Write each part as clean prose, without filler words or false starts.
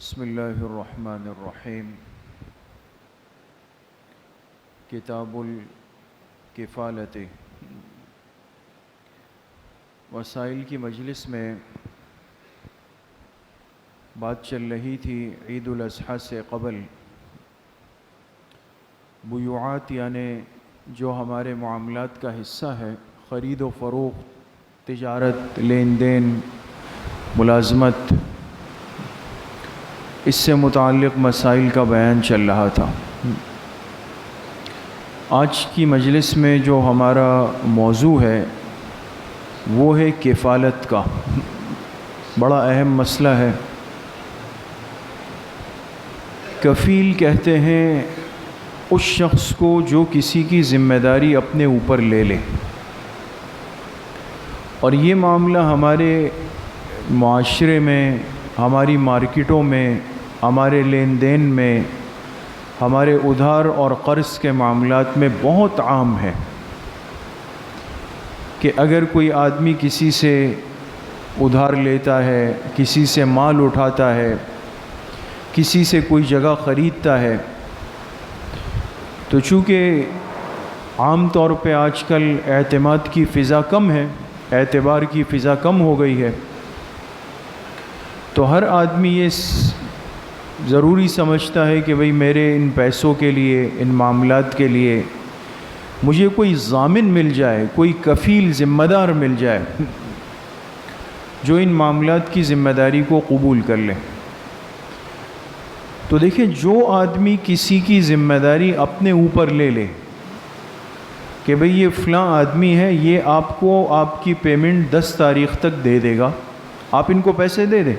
بسم اللہ الرحمن الرحیم۔ کتاب الکفالۃ۔ وسائل کی مجلس میں بات چل رہی تھی عید الاضحیٰ سے قبل بیوعات، یعنی جو ہمارے معاملات کا حصہ ہے، خرید و فروخت، تجارت، لین دین، ملازمت، اس سے متعلق مسائل کا بیان چل رہا تھا۔ آج کی مجلس میں جو ہمارا موضوع ہے وہ ہے کفالت کا۔ بڑا اہم مسئلہ ہے۔ کفیل کہتے ہیں اس شخص کو جو کسی کی ذمہ داری اپنے اوپر لے لے، اور یہ معاملہ ہمارے معاشرے میں، ہماری مارکیٹوں میں، ہمارے لین دین میں، ہمارے ادھار اور قرض کے معاملات میں بہت عام ہے کہ اگر کوئی آدمی کسی سے ادھار لیتا ہے، کسی سے مال اٹھاتا ہے، کسی سے کوئی جگہ خریدتا ہے، تو چونکہ عام طور پہ آج کل اعتماد کی فضا کم ہے، اعتبار کی فضا کم ہو گئی ہے، تو ہر آدمی یہ ضروری سمجھتا ہے کہ بھئی میرے ان پیسوں کے لیے، ان معاملات کے لیے مجھے کوئی ضامن مل جائے، کوئی کفیل ذمہ دار مل جائے جو ان معاملات کی ذمہ داری کو قبول کر لے۔ تو دیکھیں، جو آدمی کسی کی ذمہ داری اپنے اوپر لے لے کہ بھئی یہ فلاں آدمی ہے، یہ آپ کو آپ کی پیمنٹ 10 تاریخ تک دے دے گا، آپ ان کو پیسے دے دیں،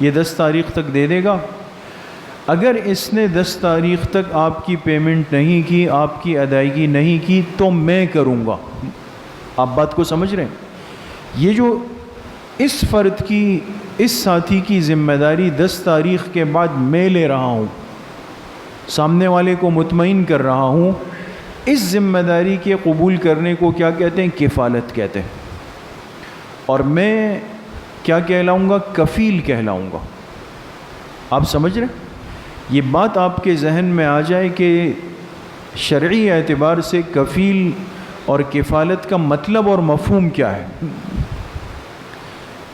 یہ 10 تاریخ تک دے دے گا۔ اگر اس نے 10 تاریخ تک آپ کی پیمنٹ نہیں کی، آپ کی ادائیگی نہیں کی، تو میں کروں گا۔ آپ بات کو سمجھ رہے ہیں؟ یہ جو اس فرد کی، اس ساتھی کی ذمہ داری 10 تاریخ کے بعد میں لے رہا ہوں، سامنے والے کو مطمئن کر رہا ہوں، اس ذمہ داری کے قبول کرنے کو کیا کہتے ہیں؟ کفالت کہتے ہیں۔ اور میں کیا کہلاؤں گا؟ کفیل کہلاؤں گا۔ آپ سمجھ رہے ہیں؟ یہ بات آپ کے ذہن میں آ جائے کہ شرعی اعتبار سے کفیل اور کفالت کا مطلب اور مفہوم کیا ہے۔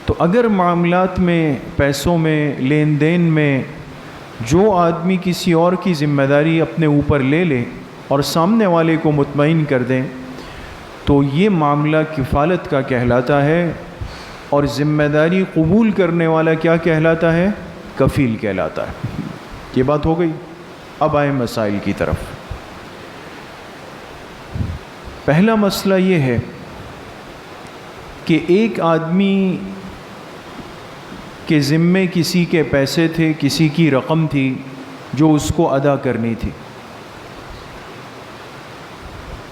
تو اگر معاملات میں، پیسوں میں، لین دین میں جو آدمی کسی اور کی ذمہ داری اپنے اوپر لے لے اور سامنے والے کو مطمئن کر دیں، تو یہ معاملہ کفالت کا کہلاتا ہے، اور ذمہ داری قبول کرنے والا کیا کہلاتا ہے؟ کفیل کہلاتا ہے۔ یہ بات ہو گئی۔ اب آئیں مسائل کی طرف۔ پہلا مسئلہ یہ ہے کہ ایک آدمی کے ذمے کسی کے پیسے تھے، کسی کی رقم تھی جو اس کو ادا کرنی تھی۔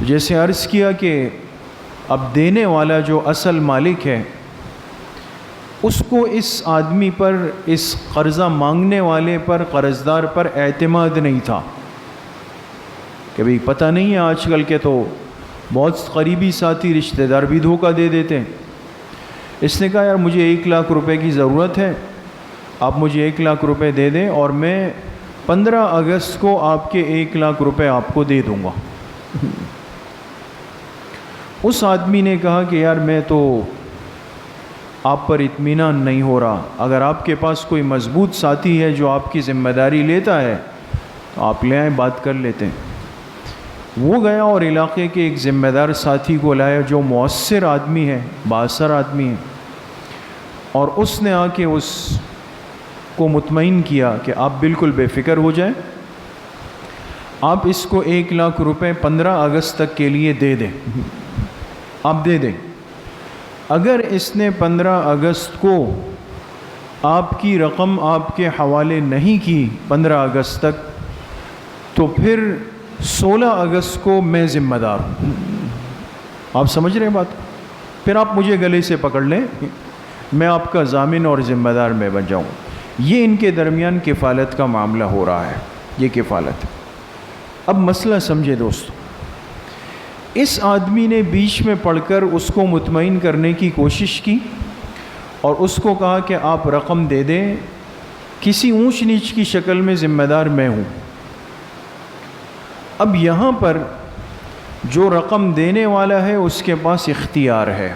جیسے عرض کیا کہ اب دینے والا جو اصل مالک ہے، اس کو اس آدمی پر، اس قرضہ مانگنے والے پر، قرضدار پر اعتماد نہیں تھا کہ بھئی پتہ نہیں ہے، آج کل کے تو بہت قریبی ساتھی، رشتہ دار بھی دھوکہ دے دیتے ہیں۔ اس نے کہا یار مجھے 1 لاکھ روپے کی ضرورت ہے، آپ مجھے 1 لاکھ روپے دے دیں اور میں 15 اگست کو آپ کے 1 لاکھ روپے آپ کو دے دوں گا۔ اس آدمی نے کہا کہ یار میں تو آپ پر اطمینان نہیں ہو رہا، اگر آپ کے پاس کوئی مضبوط ساتھی ہے جو آپ کی ذمہ داری لیتا ہے تو آپ لے آئیں، بات کر لیتے ہیں۔ وہ گیا اور علاقے کے ایک ذمہ دار ساتھی کو لایا جو مؤثر آدمی ہے، بااثر آدمی ہے، اور اس نے آ کے اس کو مطمئن کیا کہ آپ بالکل بے فکر ہو جائیں، آپ اس کو 1 لاکھ روپے 15 اگست تک کے لیے دے دیں، آپ دے دیں۔ اگر اس نے 15 اگست کو آپ کی رقم آپ کے حوالے نہیں کی 15 اگست تک، تو پھر 16 اگست کو میں ذمہ دار ہوں۔ آپ سمجھ رہے ہیں بات؟ پھر آپ مجھے گلے سے پکڑ لیں، میں آپ کا ضامن اور ذمہ دار میں بن جاؤں۔ یہ ان کے درمیان کفالت کا معاملہ ہو رہا ہے، یہ کفالت۔ اب مسئلہ سمجھے دوستو، اس آدمی نے بیچ میں پڑھ کر اس کو مطمئن کرنے کی کوشش کی اور اس کو کہا کہ آپ رقم دے دیں کسی اونچ نیچ کی شکل میں ذمہ دار میں ہوں۔ اب یہاں پر جو رقم دینے والا ہے اس کے پاس اختیار ہے۔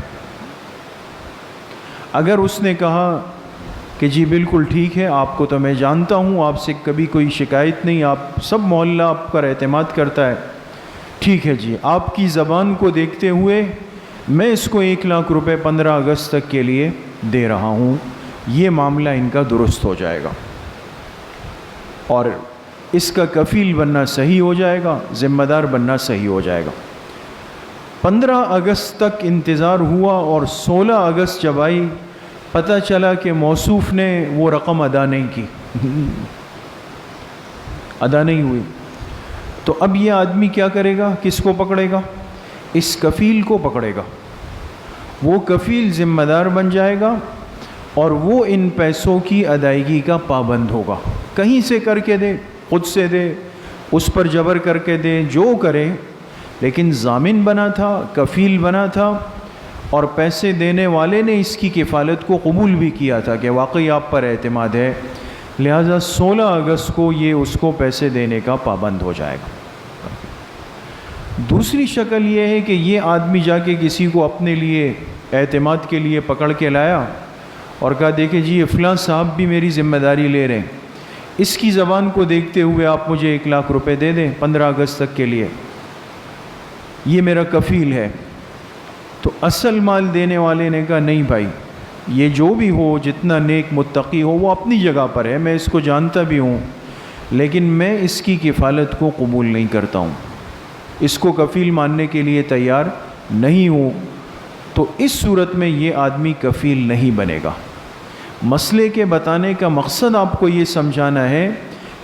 اگر اس نے کہا کہ جی بالکل ٹھیک ہے، آپ کو تو میں جانتا ہوں، آپ سے کبھی کوئی شکایت نہیں، آپ سب محلہ آپ پر اعتماد کرتا ہے، ٹھیک ہے جی، آپ کی زبان کو دیکھتے ہوئے میں اس کو 1,00,000 روپے 15 اگست تک کے لیے دے رہا ہوں، یہ معاملہ ان کا درست ہو جائے گا اور اس کا کفیل بننا صحیح ہو جائے گا، ذمہ دار بننا صحیح ہو جائے گا۔ 15 اگست تک انتظار ہوا اور 16 اگست جب آئی پتہ چلا کہ موصوف نے وہ رقم ادا نہیں کی، ادا نہیں ہوئی، تو اب یہ آدمی کیا کرے گا؟ کس کو پکڑے گا؟ اس کفیل کو پکڑے گا۔ وہ کفیل ذمہ دار بن جائے گا اور وہ ان پیسوں کی ادائیگی کا پابند ہوگا، کہیں سے کر کے دے، خود سے دے، اس پر جبر کر کے دے، جو کرے، لیکن ضامن بنا تھا، کفیل بنا تھا، اور پیسے دینے والے نے اس کی کفالت کو قبول بھی کیا تھا کہ واقعی آپ پر اعتماد ہے، لہٰذا 16 اگست کو یہ اس کو پیسے دینے کا پابند ہو جائے گا۔ دوسری شکل یہ ہے کہ یہ آدمی جا کے کسی کو اپنے لیے اعتماد کے لیے پکڑ کے لایا اور کہا دیکھیں جی یہ فلاں صاحب بھی میری ذمہ داری لے رہے ہیں، اس کی زبان کو دیکھتے ہوئے آپ مجھے 1,00,000 روپے دے دیں 15 اگست تک کے لیے، یہ میرا کفیل ہے۔ تو اصل مال دینے والے نے کہا نہیں بھائی، یہ جو بھی ہو، جتنا نیک متقی ہو، وہ اپنی جگہ پر ہے، میں اس کو جانتا بھی ہوں، لیکن میں اس کی کفالت کو قبول نہیں کرتا ہوں، اس کو کفیل ماننے کے لیے تیار نہیں ہوں۔ تو اس صورت میں یہ آدمی کفیل نہیں بنے گا۔ مسئلے کے بتانے کا مقصد آپ کو یہ سمجھانا ہے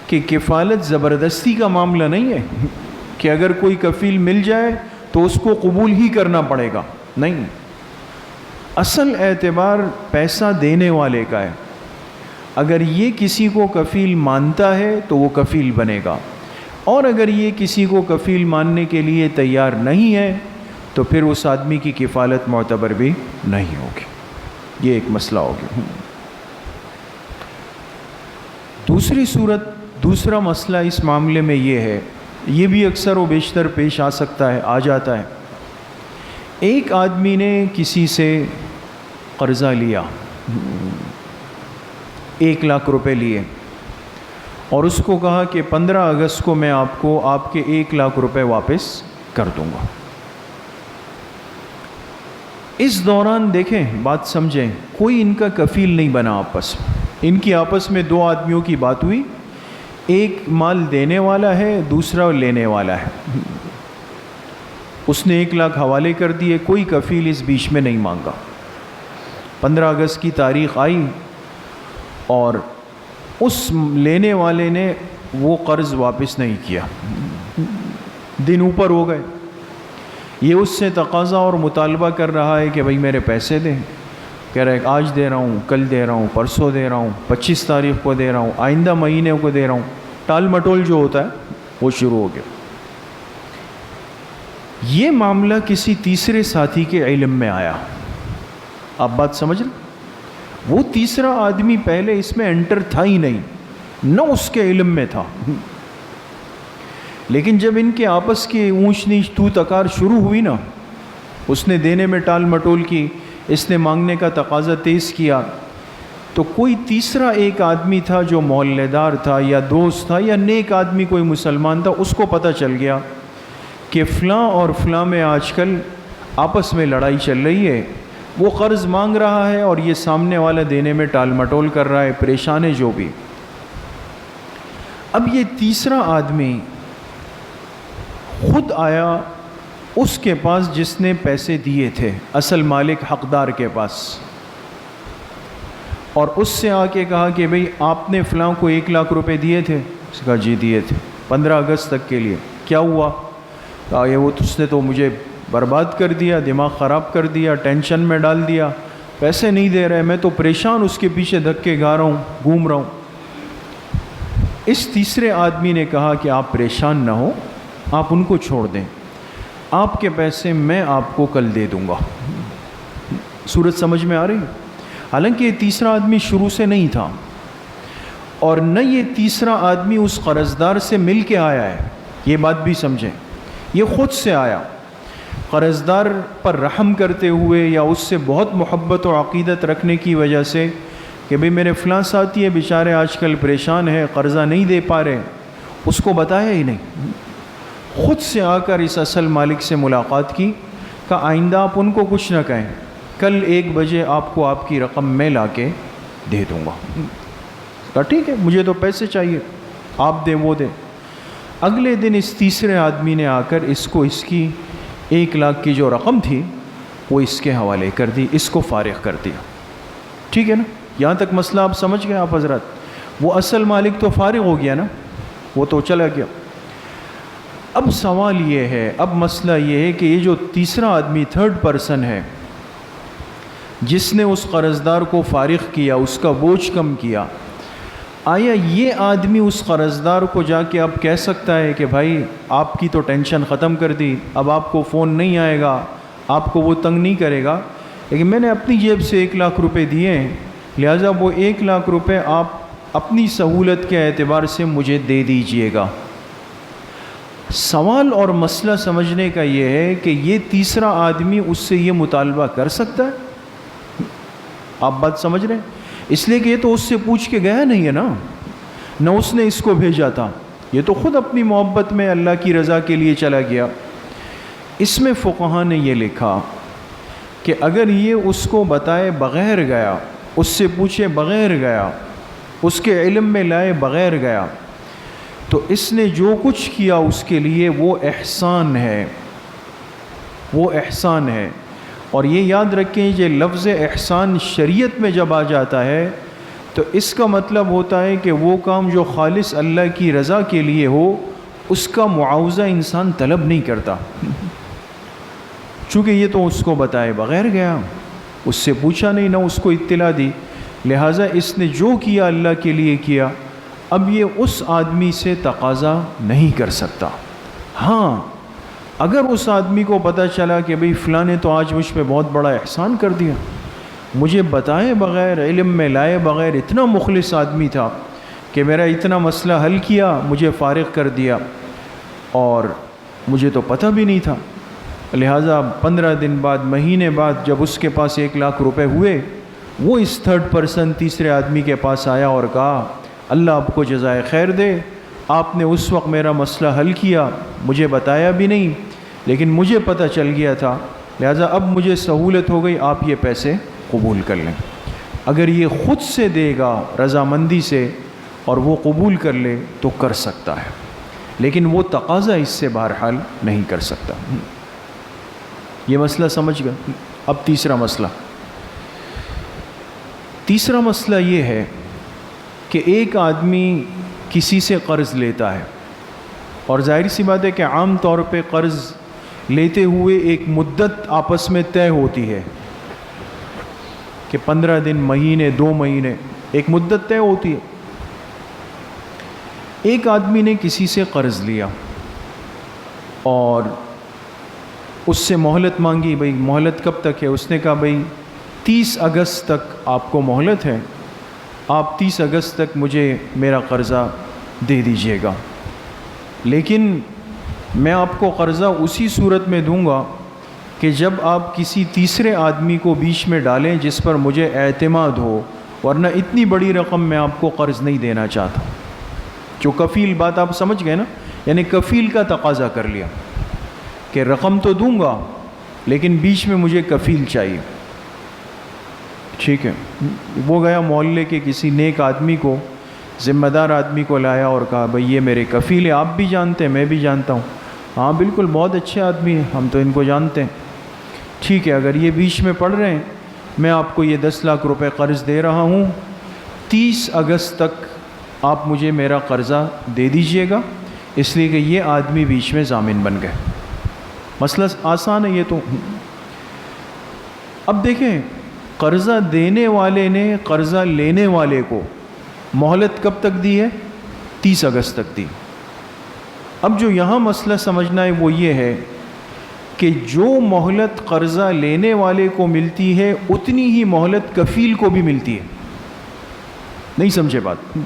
کہ کفالت زبردستی کا معاملہ نہیں ہے کہ اگر کوئی کفیل مل جائے تو اس کو قبول ہی کرنا پڑے گا، نہیں، اصل اعتبار پیسہ دینے والے کا ہے۔ اگر یہ کسی کو کفیل مانتا ہے تو وہ کفیل بنے گا، اور اگر یہ کسی کو کفیل ماننے کے لیے تیار نہیں ہے تو پھر اس آدمی کی کفالت معتبر بھی نہیں ہوگی۔ یہ ایک مسئلہ ہو گیا۔ دوسری صورت، دوسرا مسئلہ اس معاملے میں یہ ہے، یہ بھی اکثر و بیشتر پیش آ سکتا ہے، آ جاتا ہے۔ ایک آدمی نے کسی سے قرضہ لیا، 1,00,000 روپے لیے، اور اس کو کہا کہ 15 اگست کو میں آپ کو آپ کے 1,00,000 روپے واپس کر دوں گا۔ اس دوران دیکھیں، بات سمجھیں، کوئی ان کا کفیل نہیں بنا آپس میں، ان کی آپس میں دو آدمیوں کی بات ہوئی، ایک مال دینے والا ہے، دوسرا لینے والا ہے، اس نے 1,00,000 حوالے کر دیے، کوئی کفیل اس بیچ میں نہیں مانگا۔ 15 اگست کی تاریخ آئی اور اس لینے والے نے وہ قرض واپس نہیں کیا، دن اوپر ہو گئے، یہ اس سے تقاضا اور مطالبہ کر رہا ہے کہ بھائی میرے پیسے دیں، کہہ رہا ہے آج دے رہا ہوں، کل دے رہا ہوں، پرسوں دے رہا ہوں، 25 تاریخ کو دے رہا ہوں، آئندہ مہینے کو دے رہا ہوں، ٹال مٹول جو ہوتا ہے وہ شروع ہو گیا۔ یہ معاملہ کسی تیسرے ساتھی کے علم میں آیا، آپ بات سمجھ رہے؟ وہ تیسرا آدمی پہلے اس میں انٹر تھا ہی نہیں، نہ اس کے علم میں تھا، لیکن جب ان کے آپس کی اونچ نیچ تو تکار شروع ہوئی نا، اس نے دینے میں ٹال مٹول کی، اس نے مانگنے کا تقاضا تیز کیا، تو کوئی تیسرا ایک آدمی تھا جو محلے دار تھا یا دوست تھا یا نیک آدمی کوئی مسلمان تھا، اس کو پتہ چل گیا کہ فلاں اور فلاں میں آج کل آپس میں لڑائی چل رہی ہے، وہ قرض مانگ رہا ہے اور یہ سامنے والا دینے میں ٹال مٹول کر رہا ہے، پریشان ہے جو بھی۔ اب یہ تیسرا آدمی خود آیا اس کے پاس جس نے پیسے دیے تھے، اصل مالک حقدار کے پاس، اور اس سے آ کے کہا کہ بھئی آپ نے فلاں کو 1,00,000 روپے دیے تھے، اس کہا جی دیے تھے 15 اگست تک کے لیے، کیا ہوا؟ کہا یہ وہ اس نے تو مجھے برباد کر دیا، دماغ خراب کر دیا، ٹینشن میں ڈال دیا، پیسے نہیں دے رہے، میں تو پریشان اس کے پیچھے دھکے کھا رہا ہوں، گھوم رہا ہوں۔ اس تیسرے آدمی نے کہا کہ آپ پریشان نہ ہو، آپ ان کو چھوڑ دیں، آپ کے پیسے میں آپ کو کل دے دوں گا۔ صورت سمجھ میں آ رہی؟ حالانکہ یہ تیسرا آدمی شروع سے نہیں تھا، اور نہ یہ تیسرا آدمی اس قرض دار سے مل کے آیا ہے، یہ بات بھی سمجھیں، یہ خود سے آیا قرض دار پر رحم کرتے ہوئے یا اس سے بہت محبت و عقیدت رکھنے کی وجہ سے کہ بھئی میرے فلاں ساتھی ہے بیچارے آج کل پریشان ہے، قرضہ نہیں دے پا رہے، اس کو بتایا ہی نہیں، خود سے آ کر اس اصل مالک سے ملاقات کی، کہ آئندہ آپ ان کو کچھ نہ کہیں، کل 1 بجے آپ کو آپ کی رقم میں لا کے دے دوں گا۔ کہا ٹھیک ہے، مجھے تو پیسے چاہیے، آپ دیں وہ دیں۔ اگلے دن اس تیسرے آدمی نے آ کر اس کو اس کی 1 لاکھ کی جو رقم تھی وہ اس کے حوالے کر دی، اس کو فارغ کر دیا۔ ٹھیک ہے نا، یہاں تک مسئلہ آپ سمجھ گئے آپ حضرات؟ وہ اصل مالک تو فارغ ہو گیا نا، وہ تو چلا گیا۔ اب سوال یہ ہے، اب مسئلہ یہ ہے کہ یہ جو تیسرا آدمی 3rd پرسن ہے جس نے اس قرض دار کو فارغ کیا، اس کا بوجھ کم کیا، آیا یہ آدمی اس قرض دار کو جا کے اب کہہ سکتا ہے کہ بھائی آپ کی تو ٹینشن ختم کر دی، اب آپ کو فون نہیں آئے گا، آپ کو وہ تنگ نہیں کرے گا، لیکن میں نے اپنی جیب سے 1 لاکھ روپے دیے ہیں، لہٰذا وہ 1 لاکھ روپے آپ اپنی سہولت کے اعتبار سے مجھے دے دیجئے گا۔ سوال اور مسئلہ سمجھنے کا یہ ہے کہ یہ تیسرا آدمی اس سے یہ مطالبہ کر سکتا ہے؟ آپ بات سمجھ رہے ہیں؟ اس لیے کہ یہ تو اس سے پوچھ کے گیا نہیں ہے نا، نہ اس نے اس کو بھیجا تھا، یہ تو خود اپنی محبت میں اللہ کی رضا کے لیے چلا گیا۔ اس میں فقہا نے یہ لکھا کہ اگر یہ اس کو بتائے بغیر گیا، اس سے پوچھے بغیر گیا، اس کے علم میں لائے بغیر گیا، تو اس نے جو کچھ کیا اس کے لیے وہ احسان ہے، وہ احسان ہے۔ اور یہ یاد رکھیں یہ لفظ احسان شریعت میں جب آ جاتا ہے تو اس کا مطلب ہوتا ہے کہ وہ کام جو خالص اللہ کی رضا کے لیے ہو اس کا معاوضہ انسان طلب نہیں کرتا، چونکہ یہ تو اس کو بتائے بغیر گیا، اس سے پوچھا نہیں، نہ اس کو اطلاع دی، لہٰذا اس نے جو کیا اللہ کے لیے کیا، اب یہ اس آدمی سے تقاضا نہیں کر سکتا۔ ہاں اگر اس آدمی کو پتہ چلا کہ بھئی فلاں نے تو آج مجھ پہ بہت بڑا احسان کر دیا، مجھے بتائے بغیر، علم میں لائے بغیر، اتنا مخلص آدمی تھا کہ میرا اتنا مسئلہ حل کیا، مجھے فارغ کر دیا، اور مجھے تو پتہ بھی نہیں تھا، لہٰذا 15 دن بعد، مہینے بعد جب اس کے پاس 1 لاکھ روپے ہوئے، وہ اس 3rd پرسن تیسرے آدمی کے پاس آیا اور کہا اللہ آپ کو جزائے خیر دے، آپ نے اس وقت میرا مسئلہ حل کیا، مجھے بتایا بھی نہیں، لیکن مجھے پتہ چل گیا تھا، لہٰذا اب مجھے سہولت ہو گئی، آپ یہ پیسے قبول کر لیں۔ اگر یہ خود سے دے گا رضامندی سے اور وہ قبول کر لے تو کر سکتا ہے، لیکن وہ تقاضا اس سے بہرحال نہیں کر سکتا۔ یہ مسئلہ سمجھ گئے؟ اب تیسرا مسئلہ یہ ہے کہ ایک آدمی کسی سے قرض لیتا ہے، اور ظاہر سی بات ہے کہ عام طور پہ قرض لیتے ہوئے ایک مدت آپس میں طے ہوتی ہے کہ 15 دن، مہینے، 2 مہینے، ایک مدت طے ہوتی ہے۔ ایک آدمی نے کسی سے قرض لیا اور اس سے مہلت مانگی، بھئی مہلت کب تک ہے؟ اس نے کہا بھئی 30 اگست تک آپ کو مہلت ہے، آپ 30 اگست تک مجھے میرا قرضہ دے دیجئے گا، لیکن میں آپ کو قرضہ اسی صورت میں دوں گا کہ جب آپ کسی تیسرے آدمی کو بیچ میں ڈالیں جس پر مجھے اعتماد ہو، ورنہ اتنی بڑی رقم میں آپ کو قرض نہیں دینا چاہتا۔ جو کفیل بات آپ سمجھ گئے نا، یعنی کفیل کا تقاضا کر لیا کہ رقم تو دوں گا لیکن بیچ میں مجھے کفیل چاہیے۔ ٹھیک ہے، وہ گیا محلے کے کسی نیک آدمی کو، ذمہ دار آدمی کو لایا اور کہا بھئی یہ میرے کفیل ہیں، آپ بھی جانتے ہیں، میں بھی جانتا ہوں۔ ہاں بالکل، بہت اچھے آدمی ہیں، ہم تو ان کو جانتے ہیں۔ ٹھیک ہے، اگر یہ بیچ میں پڑ رہے ہیں، میں آپ کو یہ 10 لاکھ روپے قرض دے رہا ہوں، 30 اگست تک آپ مجھے میرا قرضہ دے دیجئے گا، اس لیے کہ یہ آدمی بیچ میں ضامن بن گئے۔ مسئلہ آسان ہے یہ تو۔ اب دیکھیں، قرضہ دینے والے نے قرضہ لینے والے کو مہلت کب تک دی ہے؟ 30 اگست تک دی۔ اب جو یہاں مسئلہ سمجھنا ہے وہ یہ ہے کہ جو مہلت قرضہ لینے والے کو ملتی ہے اتنی ہی مہلت کفیل کو بھی ملتی ہے۔ نہیں سمجھے بات؟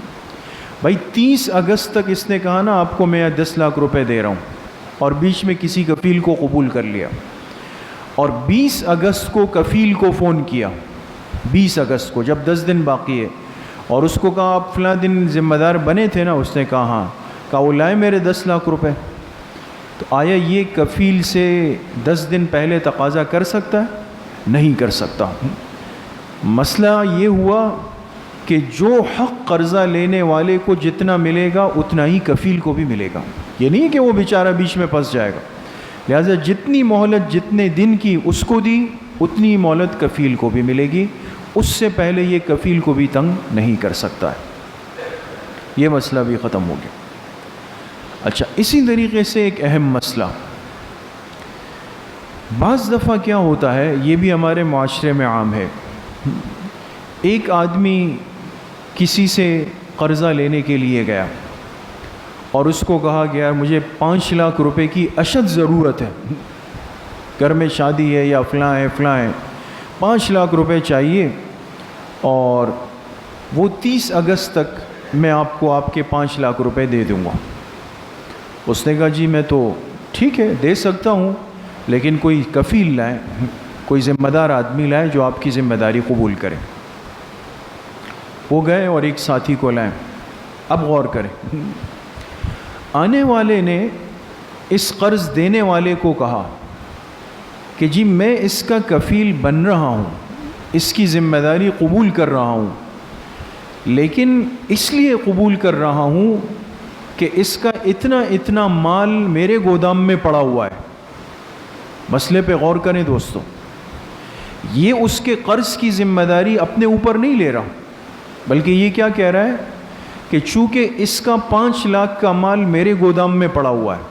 بھائی 30 اگست تک اس نے کہا نا آپ کو میں 10 لاکھ روپے دے رہا ہوں، اور بیچ میں کسی کفیل کو قبول کر لیا، اور 20 اگست کو کفیل کو فون کیا، 20 اگست کو جب 10 دن باقی ہے، اور اس کو کہا آپ فلاں دن ذمہ دار بنے تھے نا، اس نے کہا ہاں، کہا وہ لائے میرے 10 لاکھ روپے، تو آیا یہ کفیل سے 10 دن پہلے تقاضا کر سکتا ہے؟ نہیں کر سکتا۔ مسئلہ یہ ہوا کہ جو حق قرضہ لینے والے کو جتنا ملے گا اتنا ہی کفیل کو بھی ملے گا، یہ نہیں کہ وہ بیچارہ بیچ میں پھنس جائے گا، لہٰذا جتنی مہلت جتنے دن کی اس کو دی اتنی مہلت کفیل کو بھی ملے گی، اس سے پہلے یہ کفیل کو بھی تنگ نہیں کر سکتا ہے۔ یہ مسئلہ بھی ختم ہو گیا۔ اچھا، اسی طریقے سے ایک اہم مسئلہ، بعض دفعہ کیا ہوتا ہے، یہ بھی ہمارے معاشرے میں عام ہے، ایک آدمی کسی سے قرضہ لینے کے لیے گیا اور اس کو کہا گیا مجھے 5 لاکھ روپے کی اشد ضرورت ہے، گھر میں شادی ہے یا فلاں ہے 5 لاکھ روپے چاہیے، اور وہ 30 اگست تک میں آپ کو آپ کے 5 لاکھ روپے دے دوں گا۔ اس نے کہا جی میں تو ٹھیک ہے دے سکتا ہوں، لیکن کوئی کفیل لائیں، کوئی ذمہ دار آدمی لائیں جو آپ کی ذمہ داری قبول کرے۔ وہ گئے اور ایک ساتھی کو لائیں۔ اب غور کریں، آنے والے نے اس قرض دینے والے کو کہا کہ جی میں اس کا کفیل بن رہا ہوں، اس کی ذمہ داری قبول کر رہا ہوں، لیکن اس لیے قبول کر رہا ہوں کہ اس کا اتنا مال میرے گودام میں پڑا ہوا ہے۔ مسئلے پہ غور کریں دوستو، یہ اس کے قرض کی ذمہ داری اپنے اوپر نہیں لے رہا، بلکہ یہ کیا کہہ رہا ہے کہ چونکہ اس کا 5 لاکھ کا مال میرے گودام میں پڑا ہوا ہے،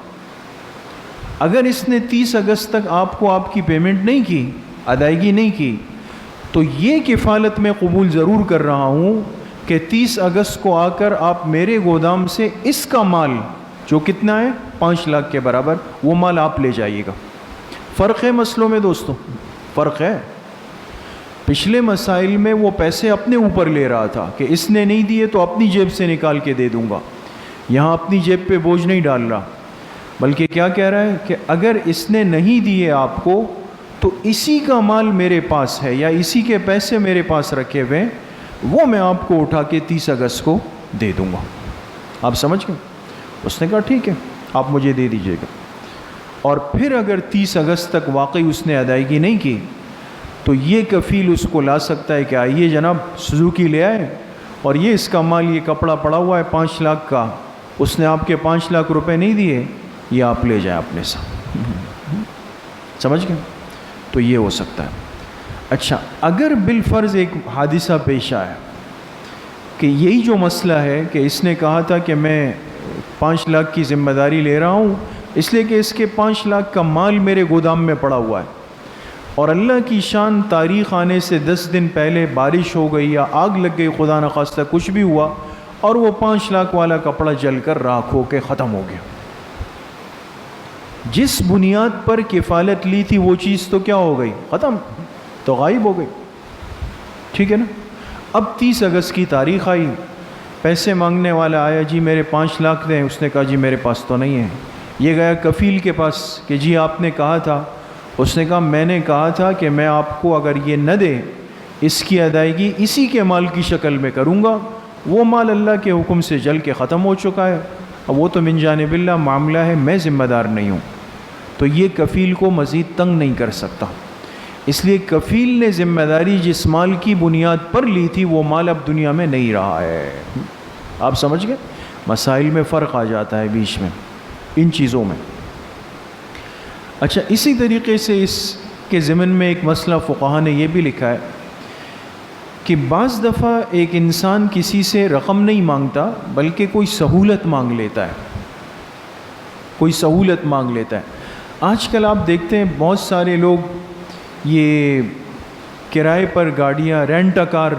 اگر اس نے 30 اگست تک آپ کو آپ کی پیمنٹ نہیں کی، ادائیگی نہیں کی، تو یہ کفالت میں قبول ضرور کر رہا ہوں کہ 30 اگست کو آ کر آپ میرے گودام سے اس کا مال جو کتنا ہے 5 لاکھ کے برابر، وہ مال آپ لے جائیے گا۔ فرق ہے مسئلوں میں دوستو، فرق ہے۔ پچھلے مسائل میں وہ پیسے اپنے اوپر لے رہا تھا کہ اس نے نہیں دیے تو اپنی جیب سے نکال کے دے دوں گا، یہاں اپنی جیب پہ بوجھ نہیں ڈال رہا، بلکہ کیا کہہ رہا ہے کہ اگر اس نے نہیں دیے آپ کو تو اسی کا مال میرے پاس ہے یا اسی کے پیسے میرے پاس رکھے ہوئے، وہ میں آپ کو اٹھا کے 30 اگست کو دے دوں گا۔ آپ سمجھ گئے؟ اس نے کہا ٹھیک ہے آپ مجھے دے دیجیے گا، اور پھر اگر 30 اگست تک واقعی اس نے ادائیگی نہیں کی تو یہ کفیل اس کو لا سکتا ہے کہ آئیے جناب سوزوکی لے آئے، اور یہ اس کا مال، یہ کپڑا پڑا ہوا ہے 5 لاکھ کا، اس نے آپ کے 5 لاکھ روپے نہیں دیے، یہ آپ لے جائیں اپنے ساتھ۔ سمجھ گئے؟ تو یہ ہو سکتا ہے۔ اچھا، اگر بالفرض ایک حادثہ پیش آیا کہ یہی جو مسئلہ ہے کہ اس نے کہا تھا کہ میں 5 لاکھ کی ذمہ داری لے رہا ہوں اس لیے کہ اس کے 5 لاکھ کا مال میرے گودام میں پڑا ہوا ہے، اور اللہ کی شان تاریخ آنے سے 10 دن پہلے بارش ہو گئی یا آگ لگ گئی، خدا نخواستہ کچھ بھی ہوا، اور وہ 5 لاکھ والا کپڑا جل کر راکھ ہو کے ختم ہو گیا۔ جس بنیاد پر کفالت لی تھی وہ چیز تو کیا ہو گئی؟ ختم، تو غائب ہو گئی، ٹھیک ہے نا؟ اب 30 اگست کی تاریخ آئی، پیسے مانگنے والا آیا، جی میرے 5 لاکھ دیں، اس نے کہا جی میرے پاس تو نہیں ہے۔ یہ گیا کفیل کے پاس کہ جی آپ نے کہا تھا، اس نے کہا میں نے کہا تھا کہ میں آپ کو اگر یہ نہ دے اس کی ادائیگی اسی کے مال کی شکل میں کروں گا، وہ مال اللہ کے حکم سے جل کے ختم ہو چکا ہے، اب وہ تو من جانب اللہ معاملہ ہے، میں ذمہ دار نہیں ہوں، تو یہ کفیل کو مزید تنگ نہیں کر سکتا۔ اس لیے کفیل نے ذمہ داری جس مال کی بنیاد پر لی تھی وہ مال اب دنیا میں نہیں رہا ہے۔ آپ سمجھ گئے؟ مسائل میں فرق آ جاتا ہے بیچ میں ان چیزوں میں۔ اچھا، اسی طریقے سے اس کے ضمن میں ایک مسئلہ فقہا نے یہ بھی لکھا ہے کہ بعض دفعہ ایک انسان کسی سے رقم نہیں مانگتا بلکہ کوئی سہولت مانگ لیتا ہے، کوئی سہولت مانگ لیتا ہے۔ آج کل آپ دیکھتے ہیں بہت سارے لوگ یہ کرائے پر گاڑیاں، رینٹ ا کار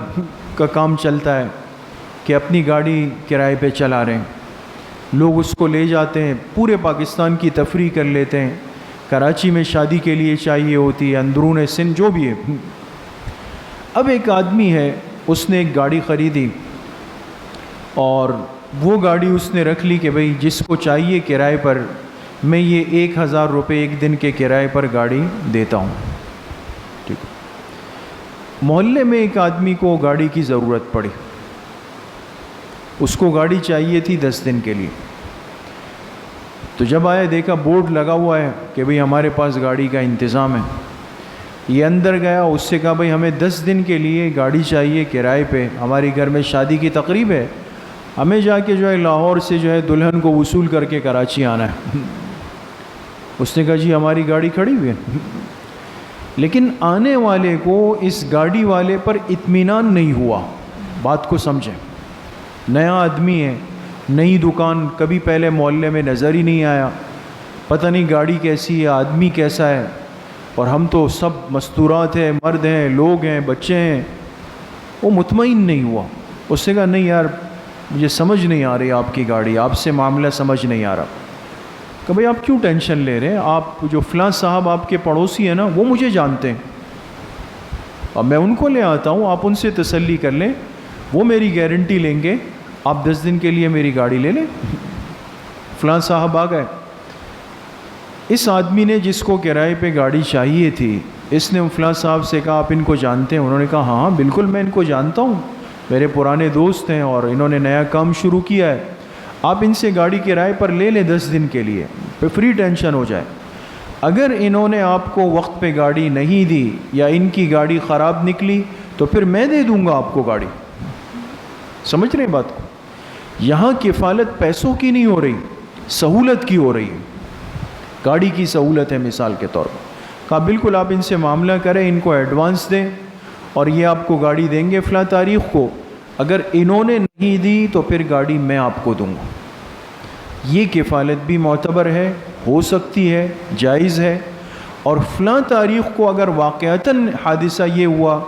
کا کام چلتا ہے کہ اپنی گاڑی کرائے پہ چلا رہے ہیں، لوگ اس کو لے جاتے ہیں، پورے پاکستان کی تفریح کر لیتے ہیں، کراچی میں شادی کے لیے چاہیے ہوتی ہے، اندرون سندھ جو بھی ہے۔ اب ایک آدمی ہے، اس نے ایک گاڑی خریدی اور وہ گاڑی اس نے رکھ لی کہ بھئی جس کو چاہیے کرائے پر میں یہ 1000 روپے ایک دن کے کرائے پر گاڑی دیتا ہوں. ٹھیک. محلے میں ایک آدمی کو گاڑی کی ضرورت پڑی، اس کو گاڑی چاہیے تھی 10 دن کے لیے. تو جب آیا دیکھا بورڈ لگا ہوا ہے کہ بھئی ہمارے پاس گاڑی کا انتظام ہے. یہ اندر گیا، اس سے کہا بھئی ہمیں 10 دن کے لیے گاڑی چاہیے کرائے پہ، ہمارے گھر میں شادی کی تقریب ہے، ہمیں جا کے جو ہے لاہور سے جو ہے دلہن کو وصول کر کے کراچی آنا ہے. اس نے کہا جی ہماری گاڑی کھڑی ہوئی ہے. لیکن آنے والے کو اس گاڑی والے پر اطمینان نہیں ہوا. بات کو سمجھیں، نیا آدمی ہے، نئی دکان، کبھی پہلے محلے میں نظر ہی نہیں آیا، پتہ نہیں گاڑی کیسی ہے، آدمی کیسا ہے، اور ہم تو سب مستورات ہیں، مرد ہیں، لوگ ہیں، بچے ہیں. وہ مطمئن نہیں ہوا. اس نے کہا نہیں یار مجھے سمجھ نہیں آ رہی آپ کی گاڑی، آپ سے معاملہ سمجھ نہیں آ رہا. کہ بھئی آپ کیوں ٹینشن لے رہے ہیں، آپ جو فلاں صاحب آپ کے پڑوسی ہیں نا وہ مجھے جانتے ہیں، اب میں ان کو لے آتا ہوں، آپ ان سے تسلی کر لیں، وہ میری گارنٹی لیں گے، آپ 10 دن کے لیے میری گاڑی لے لیں. فلاں صاحب آ گئے. اس آدمی نے جس کو کرائے پہ گاڑی چاہیے تھی، اس نے فلاں صاحب سے کہا آپ ان کو جانتے ہیں؟ انہوں نے کہا ہاں بالکل میں ان کو جانتا ہوں، میرے پرانے دوست ہیں اور انہوں نے نیا کام شروع کیا ہے، آپ ان سے گاڑی کرائے پر لے لیں 10 دن کے لیے، پہ فری ٹینشن ہو جائے. اگر انہوں نے آپ کو وقت پہ گاڑی نہیں دی یا ان کی گاڑی خراب نکلی تو پھر میں دے دوں گا آپ کو گاڑی. سمجھ رہے ہیں بات کو؟ یہاں کفالت پیسوں کی نہیں ہو رہی، سہولت کی ہو رہی ہے. گاڑی کی سہولت ہے مثال کے طور پر. کہا بالکل آپ ان سے معاملہ کریں، ان کو ایڈوانس دیں اور یہ آپ کو گاڑی دیں گے فلاں تاریخ کو، اگر انہوں نے نہیں دی تو پھر گاڑی میں آپ کو دوں گا. یہ کفالت بھی معتبر ہے، ہو سکتی ہے، جائز ہے. اور فلاں تاریخ کو اگر واقعتاً حادثہ یہ ہوا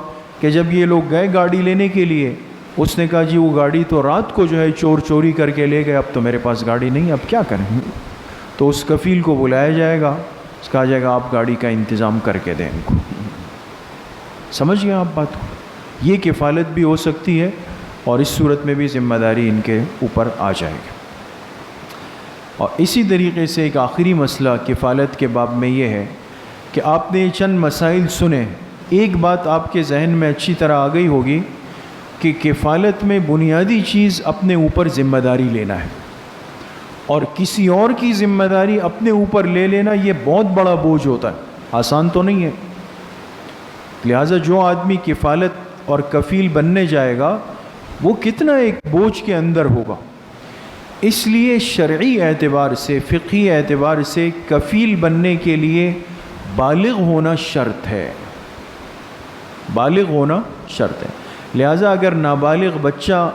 کہ جب یہ لوگ گئے گاڑی لینے کے لیے، اس نے کہا جی وہ گاڑی تو رات کو جو ہے چور چوری کر کے لے گئے، اب تو میرے پاس گاڑی نہیں، اب کیا کریں؟ تو اس کفیل کو بلایا جائے گا، اس کہا جائے گا آپ گاڑی کا انتظام کر کے دیں ان کو. سمجھ گئے آپ بات کو؟ یہ کفالت بھی ہو سکتی ہے اور اس صورت میں بھی ذمہ داری ان کے اوپر آ جائے گی. اور اسی طریقے سے ایک آخری مسئلہ کفالت کے باب میں یہ ہے کہ آپ نے چند مسائل سنے. ایک بات آپ کے ذہن میں اچھی طرح آ گئی ہوگی کہ کفالت میں بنیادی چیز اپنے اوپر ذمہ داری لینا ہے، اور کسی اور کی ذمہ داری اپنے اوپر لے لینا یہ بہت بڑا بوجھ ہوتا ہے، آسان تو نہیں ہے. لہٰذا جو آدمی کفالت اور کفیل بننے جائے گا وہ کتنا ایک بوجھ کے اندر ہوگا. اس لیے شرعی اعتبار سے، فقہی اعتبار سے کفیل بننے کے لیے بالغ ہونا شرط ہے، بالغ ہونا شرط ہے. لہٰذا اگر نابالغ بچہ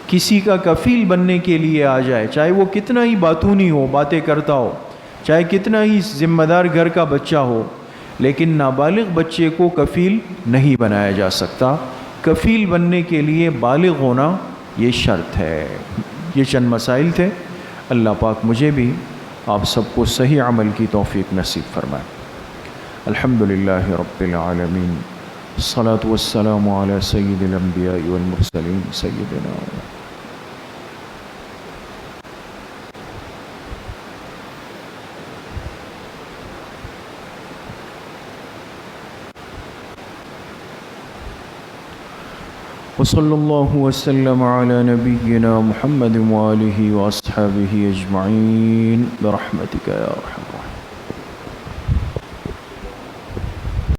کسی کا کفیل بننے کے لیے آ جائے، چاہے وہ کتنا ہی باتونی ہو، باتیں کرتا ہو، چاہے کتنا ہی ذمہ دار گھر کا بچہ ہو، لیکن نابالغ بچے کو کفیل نہیں بنایا جا سکتا. کفیل بننے کے لیے بالغ ہونا یہ شرط ہے. یہ چند مسائل تھے. اللہ پاک مجھے بھی آپ سب کو صحیح عمل کی توفیق نصیب فرمائے. الحمدللہ رب العالمین، الصلاۃ والسلام علی سید الانبیاء والمرسلین سیدنا وصلی اللہ وسلم علی نبینا محمد وآلہ واصحابہ اجمعین برحمتک یا ارحم الراحمین.